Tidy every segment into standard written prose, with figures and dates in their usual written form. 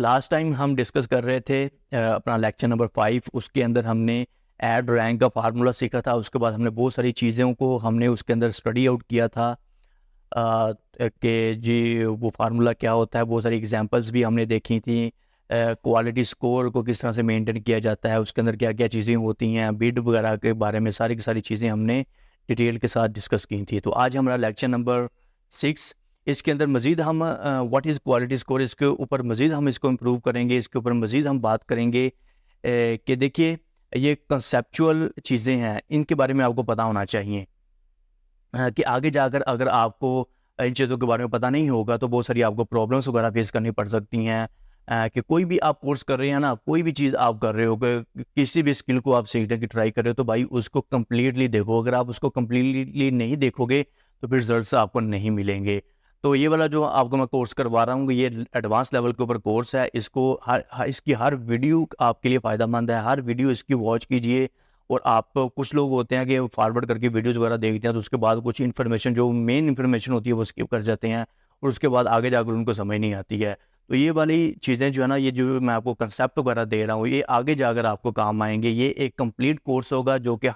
Last time हम discuss कर रहे थे अपना लेक्चर नंबर 5। उसके अंदर हमने ऐड रैंक का फार्मूला सीखा था। उसके बाद हमने बहुत सारी चीज़ों को हमने उसके अंदर स्टडी आउट किया था कि जी वो फार्मूला क्या होता है। बहुत सारी एग्जांपल्स भी हमने देखी थी। क्वालिटी स्कोर को किस तरह से मेंटेन किया जाता है, उसके अंदर क्या क्या चीज़ें होती हैं, बिड वगैरह के बारे में सारी की सारी चीज़ें हमने डिटेल के साथ डिस्कस की थी। तो आज हमारा लेक्चर नंबर 6। इसके अंदर मज़ीद हम व्हाट इज़ क्वालिटी स्कोर, इसके ऊपर मज़ीद हम इसको इम्प्रूव करेंगे। इसके ऊपर मज़ीद हम बात करेंगे कि देखिए ये कंसेप्चुअल चीज़ें हैं, इनके बारे में आपको पता होना चाहिए कि आगे जाकर अगर आपको इन चीज़ों के बारे में पता नहीं होगा तो बहुत सारी आपको प्रॉब्लम्स वगैरह फेस करनी पड़ सकती हैं। कि कोई भी आप कोर्स कर रहे हैं ना, कोई भी चीज़ आप कर रहे हो, किसी भी स्किल को आप सीखने की ट्राई कर रहे हो, तो भाई उसको कम्प्लीटली देखो। अगर आप उसको कम्प्लीटली नहीं देखोगे तो फिर रिजल्ट्स आपको नहीं मिलेंगे। तो ये वाला जो आपको मैं कोर्स करवा रहा हूँ, ये एडवांस लेवल के ऊपर कोर्स है। इसको इसकी हर वीडियो आपके लिए फ़ायदेमंद है। हर वीडियो इसकी वॉच कीजिए। और आप कुछ लोग होते हैं कि फॉरवर्ड करके वीडियोज़ वगैरह देखते हैं, तो उसके बाद कुछ इन्फॉर्मेशन जो मेन इन्फॉर्मेशन होती है वो स्किप कर जाते हैं, और उसके बाद आगे जाकर उनको समझ नहीं आती है। तो ये वाली चीज़ें जो है ना, ये जो मैं आपको कंसेप्ट वगैरह दे रहा हूँ, ये आगे जाकर आपको काम आएंगे। ये एक कंप्लीट कोर्स होगा जो कि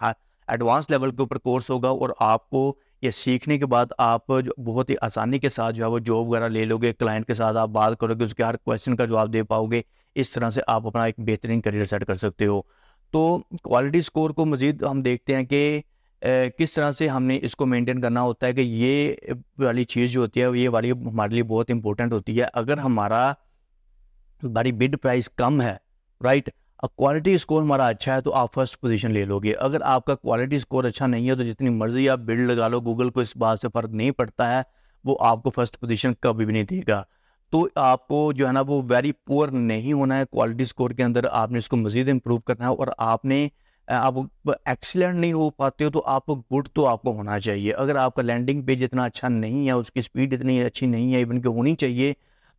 एडवांस लेवल के ऊपर कोर्स होगा, और आपको ये सीखने के बाद आप जो बहुत ही आसानी के साथ जो है वो जॉब वगैरह ले लोगे। क्लाइंट के साथ आप बात करोगे, उसके हर क्वेश्चन का जवाब दे पाओगे। इस तरह से आप अपना एक बेहतरीन करियर सेट कर सकते हो। तो क्वालिटी स्कोर को मज़ीद हम देखते हैं कि किस तरह से हमने इसको मेंटेन करना होता है। कि ये वाली चीज़ जो होती है, ये वाली हमारे लिए बहुत इंपॉर्टेंट होती है। अगर हमारी बिड प्राइस कम है, राइट, क्वालिटी स्कोर हमारा अच्छा है, तो आप फर्स्ट पोजीशन ले लोगे। अगर आपका क्वालिटी स्कोर अच्छा नहीं है तो जितनी मर्जी आप बिड लगा लो, गूगल को इस बात से फ़र्क नहीं पड़ता है, वो आपको फर्स्ट पोजीशन कभी भी नहीं देगा। तो आपको जो है ना वो वेरी पुअर नहीं होना है क्वालिटी स्कोर के अंदर। आपने इसको मज़ीद इम्प्रूव करना है, और आप एक्सीलेंट नहीं हो पाते हो तो आप गुड तो आपको होना चाहिए। अगर आपका लैंडिंग पेज इतना अच्छा नहीं है, उसकी स्पीड इतनी अच्छी नहीं है इवन कि होनी चाहिए,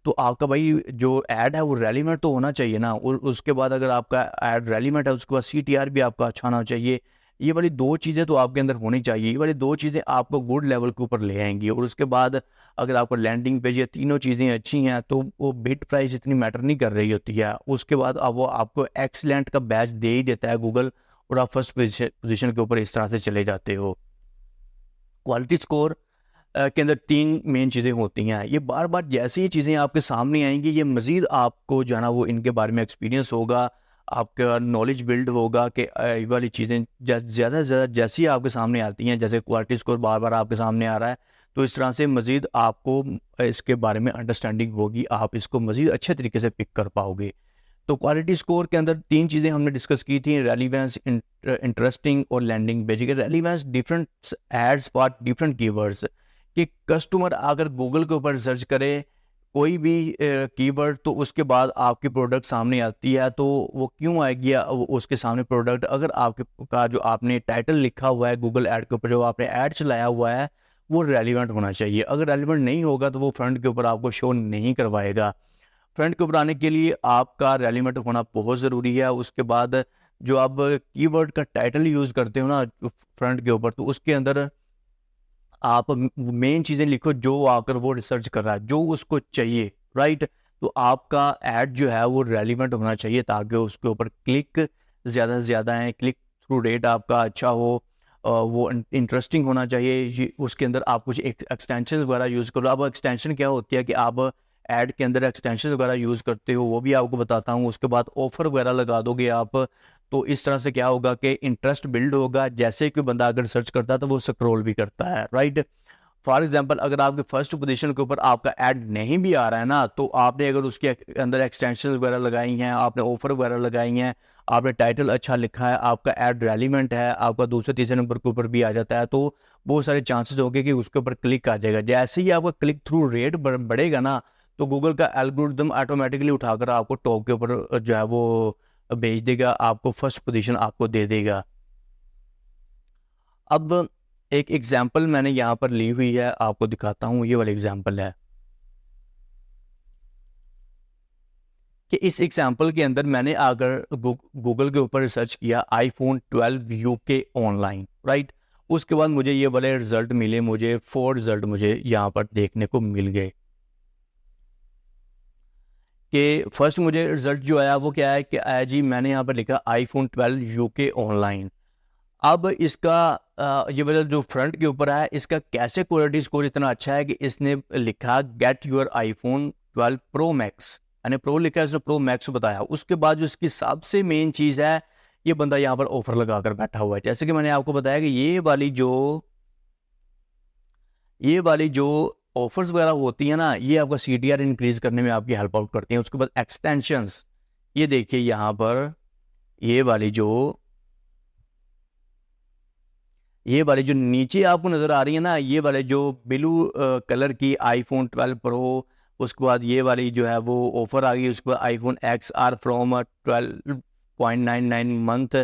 तो आपका भाई जो ऐड है वो रेलिवेंट तो होना चाहिए ना। और उसके बाद अगर आपका ऐड रेलिवेंट है, उसके बाद सीटीआर भी आपका अच्छा होना चाहिए। ये वाली दो चीज़ें तो आपके अंदर होनी चाहिए। ये वाली दो चीज़ें आपको गुड लेवल के ऊपर ले आएंगी। और उसके बाद अगर आपको लैंडिंग पेज ये तीनों चीज़ें अच्छी हैं, तो वो बिड प्राइस इतनी मैटर नहीं कर रही होती है। उसके बाद अब वो आपको एक्सीलेंट का बैच दे ही देता है गूगल, और आप फर्स्ट पोजीशन के ऊपर इस तरह से चले जाते हो। क्वालिटी स्कोर के अंदर 3 मेन चीज़ें होती हैं। ये बार-बार जैसे ही चीज़ें आपके सामने आएँगी, ये मज़ीद आपको जो है ना वो इनके बारे में एक्सपीरियंस होगा, आपका नॉलेज बिल्ड होगा कि ये वाली चीज़ें ज़्यादा से ज़्यादा जैसे ही आपके सामने आती हैं, जैसे क्वालिटी स्कोर बार-बार आपके सामने आ रहा है, तो इस तरह से मज़ीद आपको इसके बारे में अंडरस्टैंडिंग होगी, आप इसको मज़ीद अच्छे तरीके से पिक कर पाओगे। तो क्वालिटी स्कोर के अंदर 3 चीज़ें हमने डिस्कस की थी, रेलेवेंस, इंटरेस्टिंग और landing page. Relevance different ads for different keywords, कि कस्टमर अगर गूगल के ऊपर सर्च करे कोई भी कीवर्ड, तो उसके बाद आपकी प्रोडक्ट सामने आती है, तो वो क्यों आएगी उसके सामने प्रोडक्ट? अगर आपके का जो आपने टाइटल लिखा हुआ है गूगल ऐड के ऊपर, जो आपने ऐड चलाया हुआ है, वो रेलिवेंट होना चाहिए। अगर रेलिवेंट नहीं होगा तो वो फ्रंट के ऊपर आपको शो नहीं करवाएगा। फ्रंट के ऊपर आने के लिए आपका रेलिवेंट होना बहुत ज़रूरी है। उसके बाद जो आप कीवर्ड का टाइटल यूज़ करते हो ना फ्रंट के ऊपर, तो उसके अंदर आप मेन चीज़ें लिखो जो आकर वो रिसर्च कर रहा है, जो उसको चाहिए, राइट। तो आपका ऐड जो है वो रेलिवेंट होना चाहिए, ताकि उसके ऊपर क्लिक ज़्यादा से ज़्यादा है, क्लिक थ्रू रेट आपका अच्छा हो, वो इंटरेस्टिंग होना चाहिए। उसके अंदर आप कुछ एक्सटेंशन वगैरह यूज़ करो। अब एक्सटेंशन क्या होती है कि आप ऐड के अंदर एक्सटेंशन वगैरह यूज़ करते हो, वो भी आपको बताता हूँ। उसके बाद ऑफर वगैरह लगा दोगे आप, तो इस तरह से क्या होगा कि इंटरेस्ट बिल्ड होगा। जैसे कोई बंदा अगर सर्च करता है तो वो स्क्रॉल भी करता है, राइट। फॉर एग्जांपल अगर आपके फर्स्ट पोजीशन के ऊपर आपका ऐड नहीं भी आ रहा है ना, तो आपने अगर उसके अंदर एक्सटेंशन वगैरह लगाई हैं, आपने ऑफर वगैरह लगाई हैं, आपने टाइटल अच्छा लिखा है, आपका ऐड रेलिवेंट है, आपका दूसरे तीसरे नंबर के ऊपर भी आ जाता है, तो बहुत सारे चांसेस होंगे कि उसके ऊपर क्लिक आ जाएगा। जैसे ही आपका क्लिक थ्रू रेट बढ़ेगा ना, तो गूगल का एल्गोरिदम ऑटोमेटिकली उठाकर आपको टॉप के ऊपर जो है वो भेज देगा, आपको फर्स्ट पोजीशन आपको दे देगा। अब एक एग्जांपल मैंने यहाँ पर ली हुई है, आपको दिखाता हूँ। ये वाला एग्जांपल है कि इस एग्जांपल के अंदर मैंने अगर गूगल के ऊपर रिसर्च किया आईफोन 12 यूके ऑनलाइन, राइट। उसके बाद मुझे ये वाले रिजल्ट मिले, मुझे 4 रिजल्ट मुझे यहाँ पर देखने को मिल गए। कि फर्स्ट मुझे रिजल्ट जो आया वो क्या है कि आया जी, मैंने यहाँ पर लिखा iPhone 12 यूके ऑनलाइन। अब इसका ये वाला जो फ्रंट के ऊपर है, इसका कैसे क्वालिटी स्कोर इतना अच्छा है कि इसने लिखा get your iPhone 12 pro max, यानी प्रो लिखा है, इसने प्रो मैक्स बताया। उसके बाद जो इसकी सबसे मेन चीज़ है, ये बंदा यहाँ पर ऑफर लगा कर बैठा हुआ है। जैसे कि मैंने आपको बताया कि ये वाली जो ऑफर्स वगैरह होती है ना, ये आपका CTR इंक्रीज करने में आपकी हेल्प आउट करती हैं। उसके बाद एक्सटेंशंस, ये देखिए यहाँ पर ये वाली जो ये वाली जो नीचे आपको नज़र आ रही है ना, ये वाले जो ब्लू कलर की iPhone 12 प्रो, उसके बाद ये वाली जो है वो ऑफर आ गई। उसके बाद iPhone XR from 12.99 month,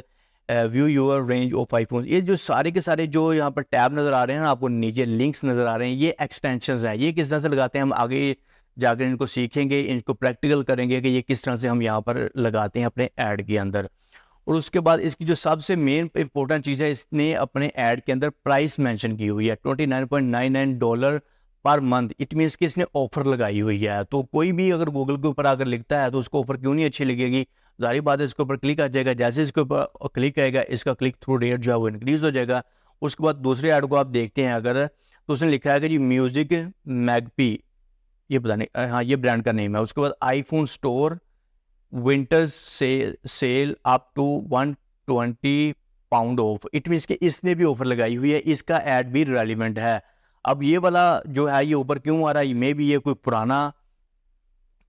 view your range of iPhones। ये जो सारे के सारे जो यहाँ पर टैब नज़र आ रहे हैं ना, आपको नीचे लिंक्स नज़र आ रहे हैं, ये एक्सटेंशंस हैं। ये किस तरह से लगाते हैं हम आगे जाकर इनको सीखेंगे, इनको प्रैक्टिकल करेंगे कि ये किस तरह से हम यहाँ पर लगाते हैं अपने ऐड के अंदर। और उसके बाद इसकी जो सबसे मेन इंपॉर्टेंट चीज़ है, इसने अपने ऐड के अंदर प्राइस मेंशन की हुई है $29.99 पर मंथ। इट मीन्स कि इसने ऑफर लगाई हुई है। तो कोई भी अगर गूगल के ऊपर अगर लिखता है तो उसको ऑफर क्यों नहीं अच्छी लगेगी, जाहिर बात है इसके ऊपर क्लिक आ जाएगा। जैसे इसके ऊपर क्लिक आएगा, इसका क्लिक थ्रू रेट जो है वो इंक्रीज हो जाएगा। उसके बाद दूसरे ऐड को आप देखते हैं अगर, तो उसने लिखा है कि जी म्यूजिक मैगपी, ये पता नहीं, हाँ ये ब्रांड का नेम है। उसके बाद iPhone स्टोर विंटर से sale up to 120 pound off. It means कि इसने भी ऑफर लगाई हुई है, इसका ऐड भी रेलिवेंट है। अब ये वाला जो है ये ऊपर क्यों आ रहा है, मे भी ये कोई पुराना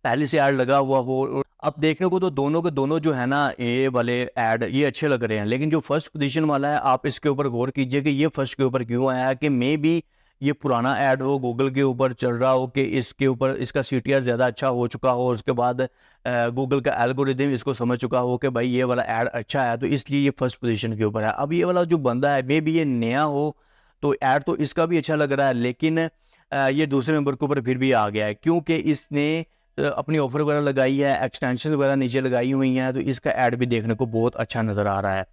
पहले से ऐड लगा हुआ हो। अब देखने को तो दोनों के दोनों जो है ना, ये वाले ऐड ये अच्छे लग रहे हैं, लेकिन जो फर्स्ट पोजीशन वाला है, आप इसके ऊपर गौर कीजिए कि ये फर्स्ट के ऊपर क्यों आया है। कि मे बी ये पुराना ऐड हो, गूगल के ऊपर चल रहा हो, कि इसके ऊपर इसका CTR ज़्यादा अच्छा हो चुका हो, उसके बाद गूगल का एल्गोरिदम इसको समझ चुका हो कि भाई ये वाला ऐड अच्छा है, तो इसलिए ये फर्स्ट पोजीशन के ऊपर है। अब ये वाला जो बंदा है, मे बी ये नया हो, तो ऐड तो इसका भी अच्छा लग रहा है, लेकिन ये दूसरे नंबर के ऊपर फिर भी आ गया है क्योंकि इसने अपनी ऑफर वगैरह लगाई है, एक्सटेंशन वगैरह नीचे लगाई हुई हैं, तो इसका ऐड भी देखने को बहुत अच्छा नज़र आ रहा है।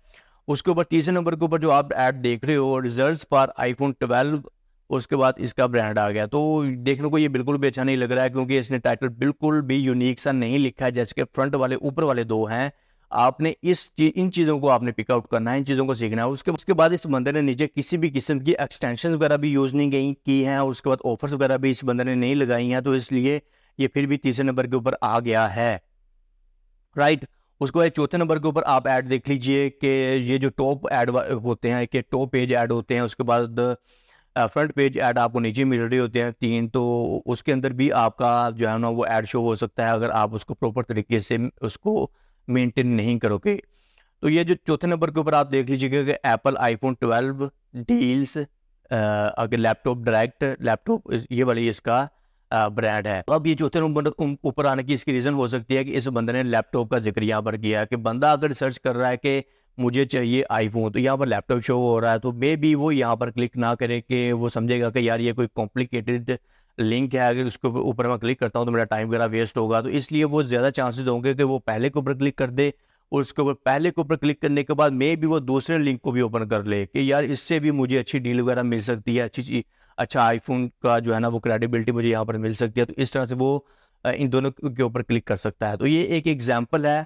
उसके ऊपर तीसरे नंबर के ऊपर जो आप ऐड देख रहे हो, रिजल्ट्स फॉर iPhone 12, उसके बाद इसका ब्रांड आ गया। तो देखने को ये बिल्कुल भी अच्छा नहीं लग रहा है, क्योंकि इसने टाइटल बिल्कुल भी यूनिक सा नहीं लिखा है, जैसे कि फ्रंट वाले ऊपर वाले दो हैं। आपने इन चीज़ों को आपने पिकआउट करना है, इन चीज़ों को सीखना है। उसके बाद इस बंदे ने नीचे किसी भी किस्म की एक्सटेंशन वगैरह भी यूज़ नहीं की हैं, और उसके बाद ऑफर्स वगैरह भी इस बंदे ने नहीं लगाई हैं, तो इसलिए ये फिर भी तीसरे नंबर के ऊपर आ गया है, राइट। उसके बाद चौथे नंबर के ऊपर आप ऐड देख लीजिए कि ये जो टॉप ऐड होते हैं, कि टॉप पेज ऐड होते हैं, उसके बाद फ्रंट पेज ऐड आपको नीचे मिल रहे होते हैं 3, तो उसके अंदर भी आपका जो है ना वो ऐड शो हो सकता है, अगर आप उसको प्रॉपर तरीके से उसको मेंटेन नहीं करोगे। तो ये जो चौथे नंबर के ऊपर आप देख लीजिएगा कि एप्पल iPhone 12 डील्स, अगर लैपटॉप डायरेक्ट लैपटॉप, ये वाली इसका ब्रांड है। तो अब ये चौथे नंबर ऊपर आने की इसकी रीज़न हो सकती है कि इस बंदे ने लैपटॉप का जिक्र यहाँ पर किया है, कि बंदा अगर सर्च कर रहा है कि मुझे चाहिए iPhone, तो यहाँ पर लैपटॉप शो हो रहा है, तो मे बी वो यहाँ पर क्लिक ना करे, कि वो समझेगा कि यार ये कोई कॉम्प्लिकेटेड लिंक है, अगर उसके ऊपर मैं क्लिक करता हूँ तो मेरा टाइम वगैरह वेस्ट होगा। तो इसलिए वो ज़्यादा चांसेस होंगे कि वो पहले के ऊपर क्लिक कर दे, और उसके ऊपर पहले के ऊपर क्लिक करने के बाद मे भी वो दूसरे लिंक को भी ओपन कर ले, कि यार इससे भी मुझे अच्छी डील वगैरह मिल सकती है, अच्छी चीज, अच्छा iPhone का जो है ना वो क्रेडिबिलिटी मुझे यहाँ पर मिल सकती है। तो इस तरह से वो इन दोनों के ऊपर क्लिक कर सकता है। तो ये एक एग्जाम्पल है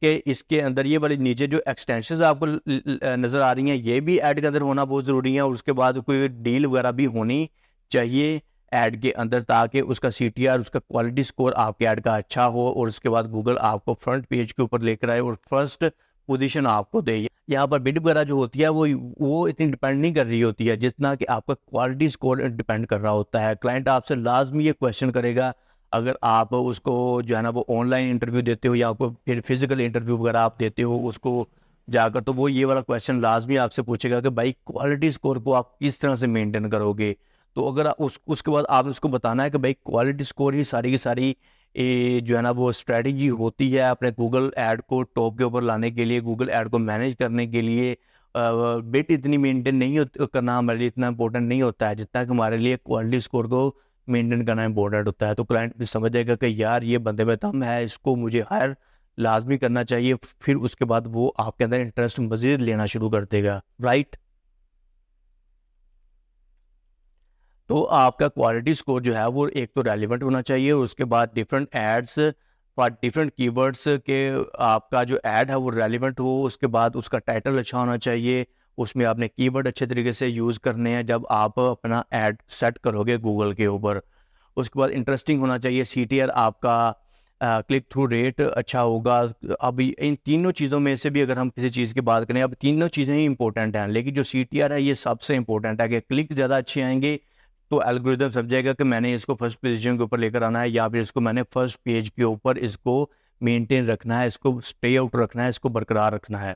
कि इसके अंदर ये वाली नीचे जो एक्सटेंशंस आपको नज़र आ रही हैं, ये भी ऐड के अंदर होना बहुत ज़रूरी है, और उसके बाद कोई डील वगैरह भी होनी चाहिए ऐड के अंदर, ताकि उसका CTR, उसका क्वालिटी स्कोर आपके ऐड का अच्छा हो, और उसके बाद गूगल आपको फ्रंट पेज के ऊपर लेकर आए और फर्स्ट पोजीशन आपको दे। यहाँ पर बिड वगैरह जो होती है वो इतनी डिपेंड नहीं कर रही होती है, जितना कि आपका क्वालिटी स्कोर डिपेंड कर रहा होता है। क्लाइंट आपसे लाजमी ये क्वेश्चन करेगा, अगर आप उसको जो है ना वो ऑनलाइन इंटरव्यू देते हो, या आपको फिर फिजिकल इंटरव्यू वगैरह आप देते हो उसको जाकर, तो वो ये वाला क्वेश्चन लाजमी आपसे पूछेगा कि भाई क्वालिटी स्कोर को आप किस तरह से मेंटेन करोगे। तो अगर उसके बाद आपने उसको बताना है कि भाई क्वालिटी स्कोर ही सारी की सारी जो है ना वो स्ट्रेटजी होती है अपने गूगल ऐड को टॉप के ऊपर लाने के लिए, गूगल ऐड को मैनेज करने के लिए। बिट इतनी मेंटेन नहीं करना हमारे लिए इतना इंपॉर्टेंट नहीं होता है, जितना कि हमारे लिए क्वालिटी स्कोर को मेंटेन करना इंपॉर्टेंट होता है। तो क्लाइंट भी समझ जाएगा कि यार ये बंदे में दम है, इसको मुझे हायर लाजमी करना चाहिए। फिर उसके बाद वो आपके अंदर इंटरेस्ट मजीद लेना शुरू कर देगा, राइट। तो आपका क्वालिटी स्कोर जो है वो एक तो रेलिवेंट होना चाहिए, और उसके बाद different ads for different keywords के आपका जो ऐड है वो रेलिवेंट हो, उसके बाद उसका टाइटल अच्छा होना चाहिए, उसमें आपने कीवर्ड अच्छे तरीके से यूज़ करने हैं जब आप अपना ऐड सेट करोगे गूगल के ऊपर। उसके बाद इंटरेस्टिंग होना चाहिए, CTR आपका क्लिक थ्रू रेट अच्छा होगा। अब इन तीनों चीज़ों में से भी अगर हम किसी चीज़ की बात करें, अब तीनों चीज़ें ही इंपॉर्टेंट हैं, लेकिन जो CTR है ये सबसे इंपॉर्टेंट है कि क्लिक ज़्यादा अच्छे आएंगे तो एल्गोरिदम समझेगा कि मैंने इसको फर्स्ट पोजीशन के ऊपर लेकर आना है, या फिर इसको मैंने फर्स्ट पेज के ऊपर इसको मेंटेन रखना है, इसको स्टे आउट रखना है, इसको बरकरार रखना है।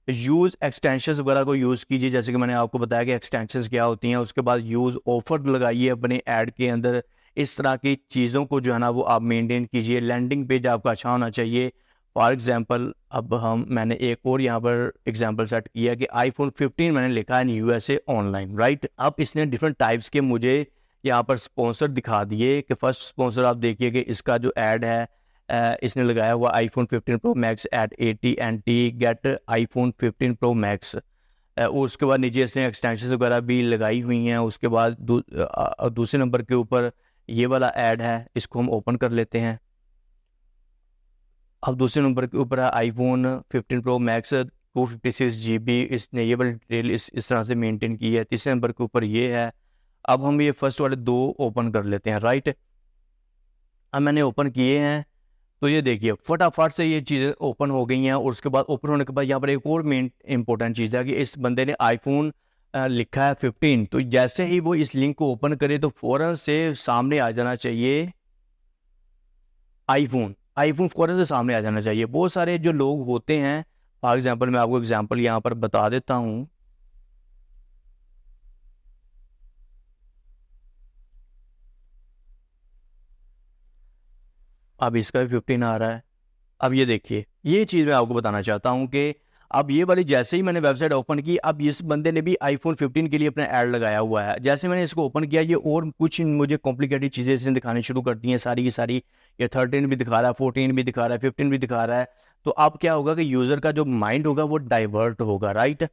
यूज़ एक्सटेंशंस वगैरह को यूज़ कीजिए, जैसे कि मैंने आपको बताया कि एक्सटेंशंस क्या होती हैं। उसके बाद यूज़ ऑफर लगाइए अपने ऐड के अंदर। इस तरह की चीज़ों को जो है ना वो आप मेंटेन कीजिए। लैंडिंग पेज आपका अच्छा होना चाहिए। फॉर एग्जांपल अब मैंने एक और यहाँ पर एग्जांपल सेट किया कि iPhone 15 मैंने लिखा है इन USA ऑनलाइन, राइट। अब इसने डिफरेंट टाइप्स के मुझे यहाँ पर स्पॉन्सर दिखा दिए कि फर्स्ट स्पॉन्सर आप देखिए कि इसका जो ऐड है इसने लगाया हुआ iPhone 15 Pro Max at AT&T get iPhone 15 Pro Max। उसके बाद नीचे इसने एक्सटेंशन वगैरह भी लगाई हुई हैं। उसके बाद दूसरे नंबर के ऊपर ये वाला ऐड है, इसको हम ओपन कर लेते हैं। अब दूसरे नंबर के ऊपर है iPhone 15 Pro Max 256 GB, इसने ये वाली डिटेल इस तरह से मेंटेन की है। तीसरे नंबर के ऊपर ये है। अब हम ये फर्स्ट वाले दो ओपन कर लेते हैं, राइट। अब मैंने ओपन किए हैं तो ये देखिए फटाफट से ये चीज़ें ओपन हो गई हैं। और उसके बाद ओपन होने के बाद यहाँ पर एक और मेन इंपॉर्टेंट चीज़ है कि इस बंदे ने iPhone लिखा है 15, तो जैसे ही वो इस लिंक को ओपन करे तो फ़ौरन से सामने आ जाना चाहिए आईफोन फ़ौरन से सामने आ जाना चाहिए। बहुत सारे जो लोग होते हैं, फॉर एग्जांपल मैं आपको एग्जांपल यहाँ पर बता देता हूँ। अब इसका भी 15 आ रहा है। अब ये देखिए, ये चीज़ मैं आपको बताना चाहता हूँ कि अब ये वाली जैसे ही मैंने वेबसाइट ओपन की, अब इस बंदे ने भी iPhone 15 के लिए अपना ऐड लगाया हुआ है। जैसे मैंने इसको ओपन किया, ये और कुछ मुझे कॉम्प्लिकेटेड चीज़ें इसने दिखानी शुरू कर दी हैं सारी की सारी। ये 13 भी दिखा रहा है, 14 भी दिखा रहा है, 15 भी दिखा रहा है। तो अब क्या होगा कि यूज़र का जो माइंड होगा वो डाइवर्ट होगा, राइट।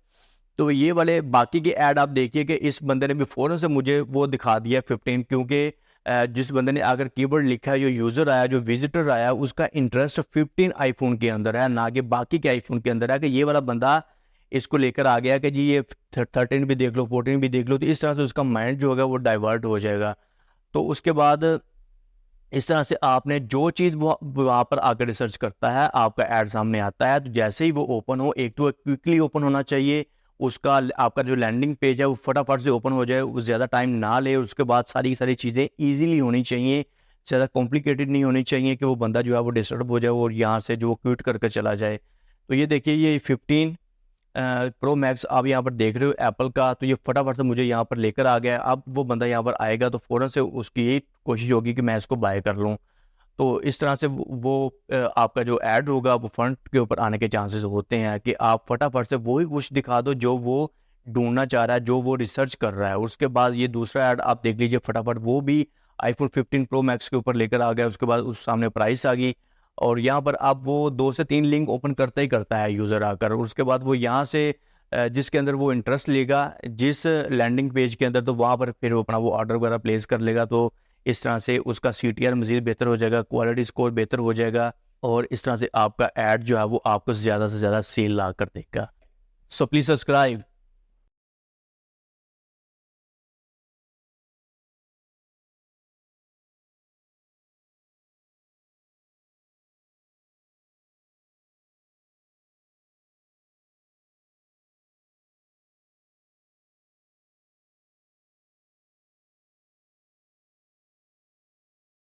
तो ये वाले बाकी के ऐड आप देखिए कि इस बंदे ने भी फ़ौरन से मुझे वो दिखा दिया 15, क्योंकि जिस बंदे ने अगर कीवर्ड लिखा है, जो यूज़र आया, जो विजिटर आया, उसका इंटरेस्ट 15 आईफोन के अंदर है, ना कि बाकी के आईफोन के अंदर है। कि ये वाला बंदा इसको लेकर आ गया कि जी ये 13 भी देख लो, 14 भी देख लो, तो इस तरह से उसका माइंड जो होगा वो डाइवर्ट हो जाएगा। तो उसके बाद इस तरह से आपने जो चीज़ वो वहाँ पर आकर रिसर्च करता है, आपका ऐड सामने आता है, तो जैसे ही वो ओपन हो, एक तो क्विकली ओपन होना चाहिए। उसका आपका जो लैंडिंग पेज है वो फटाफट से ओपन हो जाए, वो ज़्यादा टाइम ना ले। उसके बाद सारी की सारी चीज़ें ईजिली होनी चाहिए, ज़्यादा कॉम्प्लिकेटेड नहीं होनी चाहिए कि वो बंदा जो है वो डिस्टर्ब हो जाए और यहाँ से जो क्विट करके चला जाए। तो ये देखिए, ये 15 प्रो मैक्स आप यहाँ पर देख रहे हो एप्पल का, तो ये फटाफट से मुझे यहाँ पर लेकर आ गया। अब वो बंदा यहाँ पर आएगा तो फ़ौरन से उसकी यही कोशिश होगी कि मैं इसको बाय कर लूँ। तो इस तरह से आपका जो ऐड होगा वो फ्रंट के ऊपर आने के चांसेस होते हैं कि आप फटाफट से वही कुछ दिखा दो जो वो ढूंढना चाह रहा है, जो वो रिसर्च कर रहा है। उसके बाद ये दूसरा ऐड आप देख लीजिए, फटाफट वो भी iPhone 15 प्रो मैक्स के ऊपर लेकर आ गया। उसके बाद उस सामने प्राइस आ गई, और यहाँ पर अब वो 2 से 3 लिंक ओपन करता ही करता है यूज़र आकर। और उसके बाद वो यहाँ से जिसके अंदर वो इंटरेस्ट लेगा, जिस लैंडिंग पेज के अंदर, तो वहाँ पर फिर वो अपना वो ऑर्डर वगैरह प्लेस कर लेगा। तो इस तरह से उसका CTR मज़ीद बेहतर हो जाएगा, क्वालिटी स्कोर बेहतर हो जाएगा, और इस तरह से आपका ऐड जो है वो आपको ज़्यादा से ज़्यादा सेल ला कर देगा। So please subscribe.